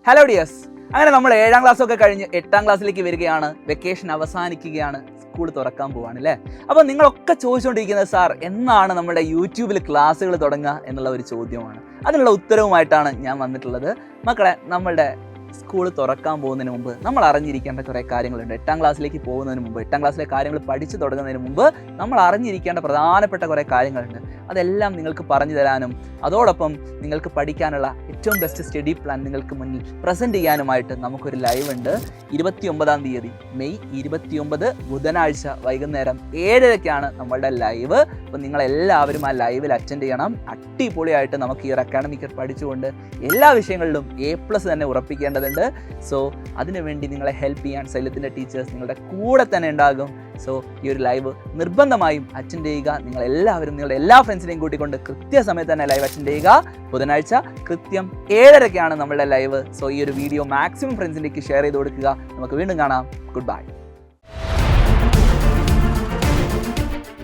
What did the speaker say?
Hello dears, അങ്ങനെ നമ്മൾ 7ാം ക്ലാസ്സൊക്കെ കഴിഞ്ഞ് 8ാം ക്ലാസ്സിലേക്ക് വരികയാണ്. വെക്കേഷൻ അവസാനിക്കുകയാണ്, സ്കൂൾ തുറക്കാൻ പോവാണ് അല്ലേ. അപ്പോൾ നിങ്ങളൊക്കെ ചോദിച്ചുകൊണ്ടിരിക്കുന്നത് സാർ എന്നാണ് നമ്മുടെ യൂട്യൂബിൽ ക്ലാസ്സുകൾ തുടങ്ങുക എന്നുള്ള ഒരു ചോദ്യമാണ്. അതിനുള്ള ഉത്തരവുമായിട്ടാണ് ഞാൻ വന്നിട്ടുള്ളത്. മക്കളെ, നമ്മളുടെ സ്കൂൾ തുറക്കാൻ പോകുന്നതിന് മുമ്പ് നമ്മൾ അറിഞ്ഞിരിക്കേണ്ട കുറേ കാര്യങ്ങളുണ്ട്. 8ാം ക്ലാസ്സിലേക്ക് പോകുന്നതിന് മുമ്പ്, 8ാം ക്ലാസ്സിലെ കാര്യങ്ങൾ പഠിച്ചു തുടങ്ങുന്നതിന് മുമ്പ് നമ്മൾ അറിഞ്ഞിരിക്കേണ്ട പ്രധാനപ്പെട്ട കുറേ കാര്യങ്ങളുണ്ട്. അതെല്ലാം നിങ്ങൾക്ക് പറഞ്ഞു തരാനും അതോടൊപ്പം നിങ്ങൾക്ക് പഠിക്കാനുള്ള ഏറ്റവും ബെസ്റ്റ് സ്റ്റഡി പ്ലാൻ നിങ്ങൾക്ക് മുന്നിൽ പ്രസൻറ്റ് ചെയ്യാനുമായിട്ട് നമുക്കൊരു ലൈവ് ഉണ്ട്. 29-ാം തീയതി മെയ് 29 ബുധനാഴ്ച വൈകുന്നേരം 7:30 നമ്മളുടെ ലൈവ്. അപ്പോൾ നിങ്ങളെല്ലാവരും ആ ലൈവിൽ അറ്റൻഡ് ചെയ്യണം. അടിപൊളിയായിട്ട് നമുക്ക് ഈ ഒരു അക്കാഡമിക് ഇയർ പഠിച്ചുകൊണ്ട് എല്ലാ വിഷയങ്ങളിലും A+ തന്നെ ഉറപ്പിക്കേണ്ടതുണ്ട്. സോ അതിനുവേണ്ടി നിങ്ങളെ ഹെൽപ്പ് ചെയ്യാൻ സൈലത്തിൻ്റെ ടീച്ചേഴ്സ് നിങ്ങളുടെ കൂടെ തന്നെ ഉണ്ടാകും. സോ ഈ ഒരു ലൈവ് നിർബന്ധമായും അറ്റൻഡ് ചെയ്യുക. നിങ്ങളെല്ലാവരും നിങ്ങളുടെ എല്ലാ ഫ്രണ്ട്സിനെയും കൂട്ടിക്കൊണ്ട് കൃത്യസമയത്ത് തന്നെ ലൈവ് അറ്റൻഡ് ചെയ്യുക. ബുധനാഴ്ച കൃത്യം 7:30 നമ്മളുടെ ലൈവ്. സോ ഈ ഒരു വീഡിയോ മാക്സിമം ഫ്രണ്ട്സിലേക്ക് ഷെയർ ചെയ്ത് കൊടുക്കുക. നമുക്ക് വീണ്ടും കാണാം. Good bye.